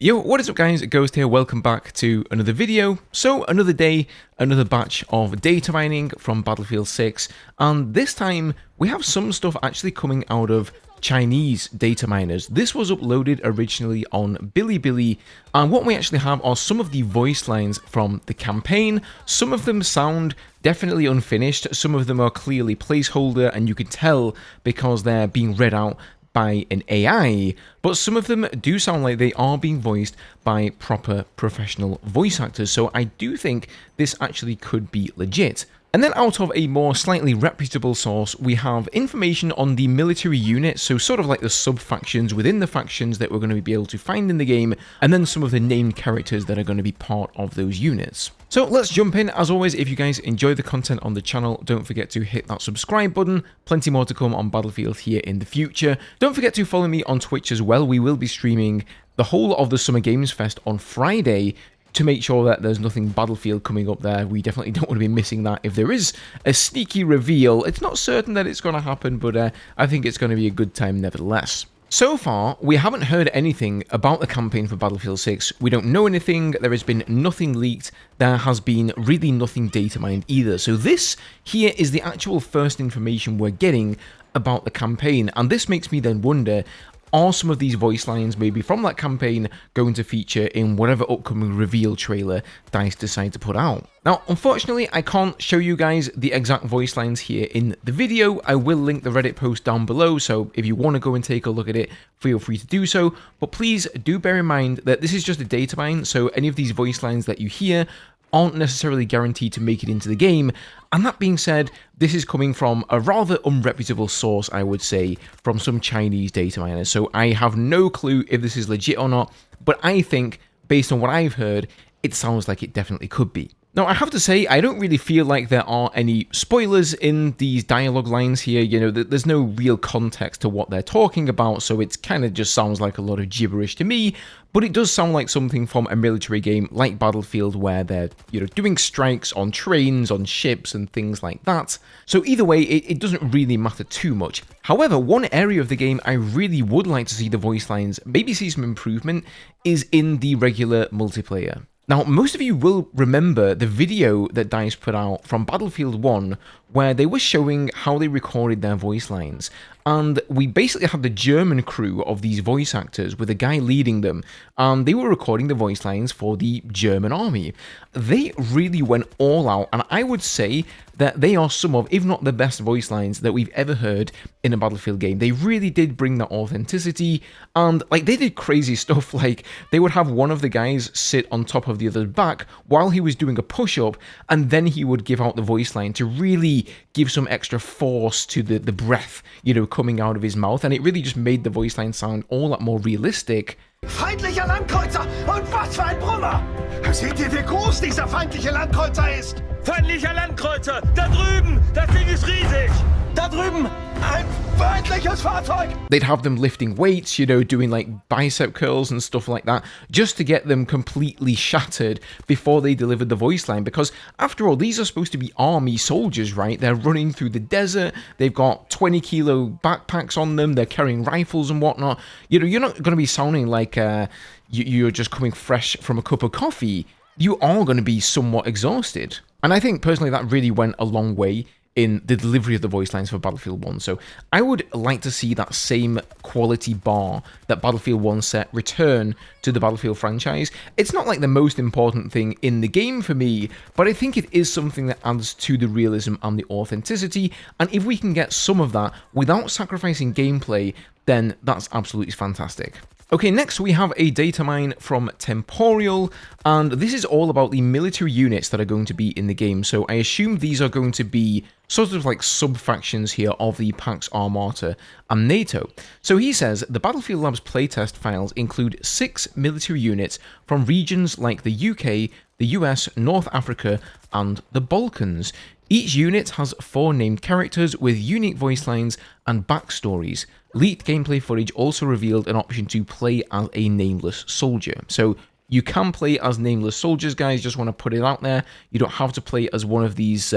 Yo, what is up guys, Ghost here, welcome back to another video. So, another day, another batch of data mining from Battlefield 6, and this time we have some stuff actually coming out of Chinese data miners. This was uploaded originally on Bilibili, and what we actually have are some of the voice lines from the campaign. Some of them sound definitely unfinished, some of them are clearly placeholder, and you can tell because they're being read out by an AI, but some of them do sound like they are being voiced by proper professional voice actors, so I do think this actually could be legit. And then out of a more slightly reputable source, we have information on the military units, so sort of like the sub-factions within the factions that we're going to be able to find in the game, and then some of the named characters that are going to be part of those units. So let's jump in. As always, if you guys enjoy the content on the channel, don't forget to hit that subscribe button. Plenty more to come on Battlefield here in the future. Don't forget to follow me on Twitch as well. We will be streaming the whole of the Summer Games Fest on Friday, to make sure that there's nothing Battlefield coming up there. We definitely don't want to be missing that. If there is a sneaky reveal, it's not certain that it's going to happen, but I think it's going to be a good time nevertheless. So far, we haven't heard anything about the campaign for Battlefield 6. We don't know anything, there has been nothing leaked, there has been really nothing data mined either. So this here is the actual first information we're getting about the campaign, and this makes me then wonder, are some of these voice lines maybe from that campaign going to feature in whatever upcoming reveal trailer DICE decide to put out? Now, unfortunately, I can't show you guys the exact voice lines here in the video. I will link the Reddit post down below, so if you want to go and take a look at it, feel free to do so. But please do bear in mind that this is just a data mine, so any of these voice lines that you hear aren't necessarily guaranteed to make it into the game. And that being said, this is coming from a rather unreputable source, I would say, from some Chinese data miners. So I have no clue if this is legit or not, but I think, based on what I've heard, it sounds like it definitely could be. Now, I have to say, I don't really feel like there are any spoilers in these dialogue lines here. You know, there's no real context to what they're talking about, so it kind of just sounds like a lot of gibberish to me. But it does sound like something from a military game like Battlefield, where they're, you know, doing strikes on trains, on ships, and things like that. So either way, it doesn't really matter too much. However, one area of the game I really would like to see the voice lines maybe see some improvement is in the regular multiplayer. Now, most of you will remember the video that DICE put out from Battlefield 1, where they were showing how they recorded their voice lines. And we basically had the German crew of these voice actors with a guy leading them, and they were recording the voice lines for the German army. They really went all out, and I would say that they are some of, if not the best voice lines that we've ever heard in a Battlefield game. They really did bring that authenticity, and like they did crazy stuff, like they would have one of the guys sit on top of the other's back while he was doing a push-up, and then he would give out the voice line to really give some extra force to the breath, you know, coming out of his mouth, and it really just made the voice line sound all that more realistic. Feindlicher Landkreuzer! Und was für ein Brummer! Seht ihr, wie groß dieser feindliche Landkreuzer ist? Feindlicher Landkreuzer! Da drüben! Das Ding ist riesig! Da drüben! Ein feindliches Fahrzeug! They'd have them lifting weights, you know, doing like bicep curls and stuff like that, just to get them completely shattered before they delivered the voice line. Because after all, these are supposed to be army soldiers, right? They're running through the desert, they've got 20-kilo backpacks on them, they're carrying rifles and whatnot. You know, you're not going to be sounding like you're just coming fresh from a cup of coffee. You are going to be somewhat exhausted. And I think personally that really went a long way in the delivery of the voice lines for Battlefield 1. So I would like to see that same quality bar that Battlefield 1 set return to the Battlefield franchise. It's not like the most important thing in the game for me, but I think it is something that adds to the realism and the authenticity, and if we can get some of that without sacrificing gameplay, then that's absolutely fantastic. Okay, next we have a data mine from Temporal, and this is all about the military units that are going to be in the game. So I assume these are going to be sort of like sub-factions here of the Pax Ar and NATO. So he says, the Battlefield Labs playtest files include 6 military units from regions like the UK, the US, North Africa, and the Balkans. Each unit has 4 named characters with unique voice lines and backstories. Leaked gameplay footage also revealed an option to play as a nameless soldier. So you can play as nameless soldiers, guys, just want to put it out there. You don't have to play as one of these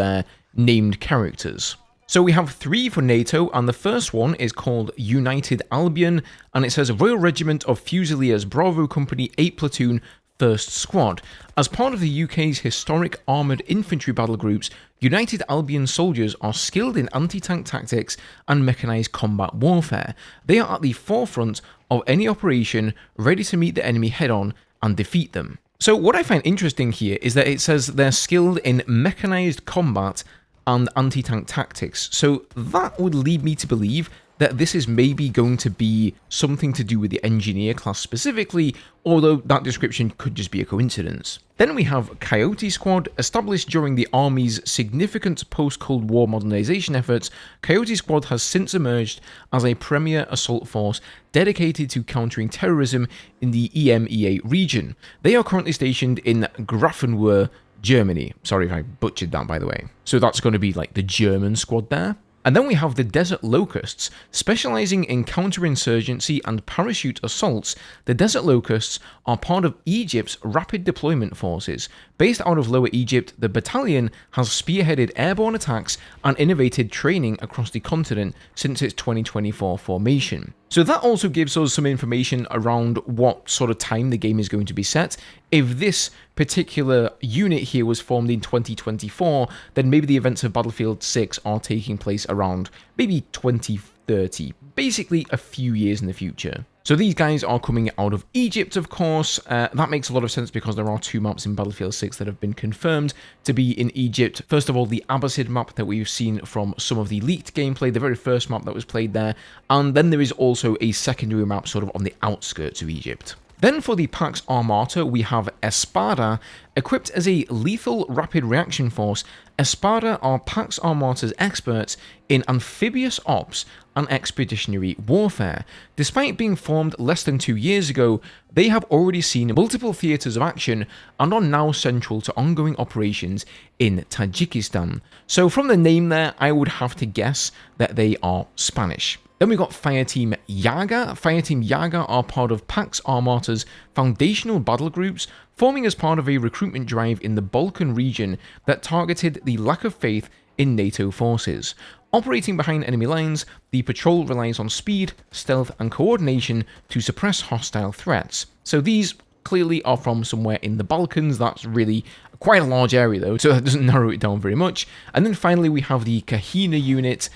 named characters. So we have 3 for NATO, and the first one is called United Albion, and it says Royal Regiment of Fusiliers Bravo Company 8 Platoon 1st Squad. As part of the UK's historic armoured infantry battle groups, United Albion soldiers are skilled in anti-tank tactics and mechanised combat warfare. They are at the forefront of any operation, ready to meet the enemy head-on and defeat them. So what I find interesting here is that it says they're skilled in mechanised combat and anti-tank tactics. So that would lead me to believe that this is maybe going to be something to do with the engineer class specifically, although that description could just be a coincidence. Then we have Coyote Squad. Established during the Army's significant post-Cold War modernization efforts, Coyote Squad has since emerged as a premier assault force dedicated to countering terrorism in the EMEA region. They are currently stationed in Grafenwohr, Germany. Sorry if I butchered that, by the way. So that's going to be like the German squad there. And then we have the Desert Locusts. Specializing in counterinsurgency and parachute assaults, the Desert Locusts are part of Egypt's Rapid Deployment Forces. Based out of Lower Egypt, the battalion has spearheaded airborne attacks and innovated training across the continent since its 2024 formation. So that also gives us some information around what sort of time the game is going to be set. If this particular unit here was formed in 2024, then maybe the events of Battlefield 6 are taking place around maybe 2030, basically a few years in the future. So these guys are coming out of Egypt, of course. That makes a lot of sense because there are 2 maps in Battlefield 6 that have been confirmed to be in Egypt. First of all, the Abbasid map that we've seen from some of the leaked gameplay, the very first map that was played there. And then there is also a secondary map sort of on the outskirts of Egypt. Then for the Pax Armata, we have Espada. Equipped as a lethal rapid reaction force, Espada are Pax Armata's experts in amphibious ops and expeditionary warfare. Despite being formed less than 2 years ago, they have already seen multiple theatres of action and are now central to ongoing operations in Tajikistan. So from the name there, I would have to guess that they are Spanish. Then we got Fireteam Yaga. Fireteam Yaga are part of Pax Armata's foundational battle groups, forming as part of a recruitment drive in the Balkan region that targeted the lack of faith in NATO forces. Operating behind enemy lines, the patrol relies on speed, stealth, and coordination to suppress hostile threats. So these clearly are from somewhere in the Balkans. That's really quite a large area though, so that doesn't narrow it down very much. And then finally we have the Kahina unit.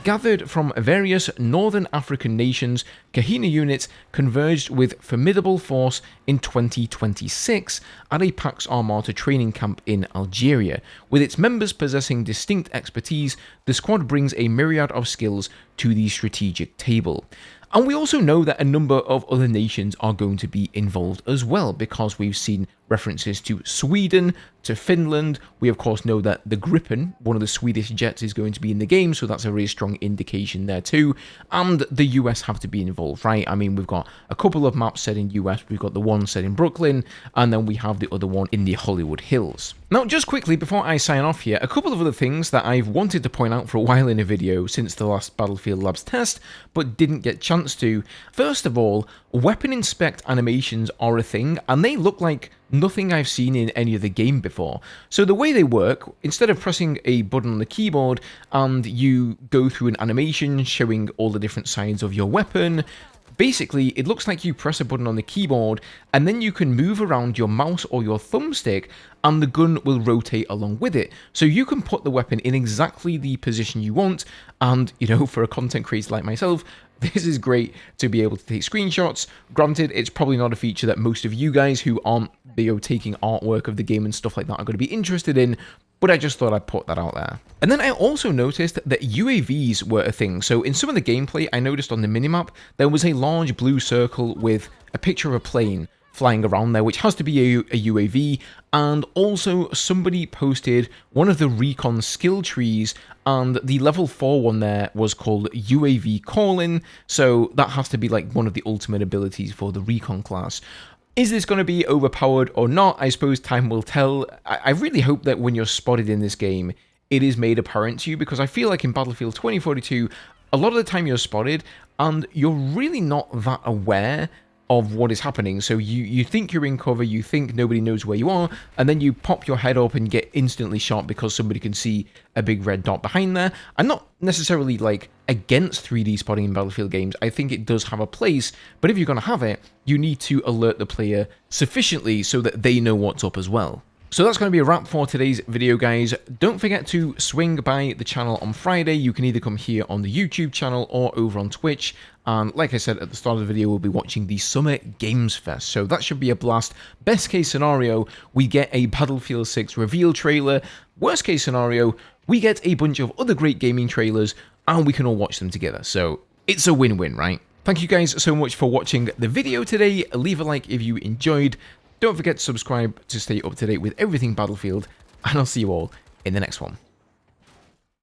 Gathered from various northern African nations, Kahina units converged with formidable force in 2026 at a Pax Armata training camp in Algeria. With its members possessing distinct expertise, the squad brings a myriad of skills to the strategic table. And we also know that a number of other nations are going to be involved as well, because we've seen references to Sweden, to Finland. We of course know that the Gripen, one of the Swedish jets, is going to be in the game, so that's a really strong indication there too. And the US have to be involved, right? I mean, we've got a couple of maps set in US, we've got the one set in Brooklyn, and then we have the other one in the Hollywood Hills. Now, just quickly before I sign off here, a couple of other things that I've wanted to point out for a while in a video since the last Battlefield Labs test, but didn't get a chance to. First of all, weapon inspect animations are a thing, and they look like nothing I've seen in any other game before. So the way they work, instead of pressing a button on the keyboard and you go through an animation showing all the different sides of your weapon, basically it looks like you press a button on the keyboard and then you can move around your mouse or your thumbstick and the gun will rotate along with it. So you can put the weapon in exactly the position you want, and you know, for a content creator like myself, this is great to be able to take screenshots. Granted, it's probably not a feature that most of you guys who aren't, you know, taking artwork of the game and stuff like that are going to be interested in, but I just thought I'd put that out there. And then I also noticed that UAVs were a thing. So in some of the gameplay, I noticed on the minimap, there was a large blue circle with a picture of a plane flying around there, which has to be a UAV, and also somebody posted one of the recon skill trees, and the level 4 one there was called UAV Calling, so that has to be like one of the ultimate abilities for the recon class. Is this going to be overpowered or not? I suppose time will tell. I really hope that when you're spotted in this game, it is made apparent to you, because I feel like in Battlefield 2042, a lot of the time you're spotted, and you're really not that aware of what is happening. So you think you're in cover, you think nobody knows where you are, and then you pop your head up and get instantly shot because somebody can see a big red dot behind there. I'm not necessarily like against 3D spotting in Battlefield games. I think it does have a place, but if you're going to have it, you need to alert the player sufficiently so that they know what's up as well. So that's going to be a wrap for today's video, guys. Don't forget to swing by the channel on Friday. You can either come here on the YouTube channel or over on Twitch. And like I said at the start of the video, we'll be watching the Summer Games Fest. So that should be a blast. Best case scenario, we get a Battlefield 6 reveal trailer. Worst case scenario, we get a bunch of other great gaming trailers and we can all watch them together. So it's a win-win, right? Thank you guys so much for watching the video today. Leave a like if you enjoyed. Don't forget to subscribe to stay up to date with everything Battlefield, and I'll see you all in the next one.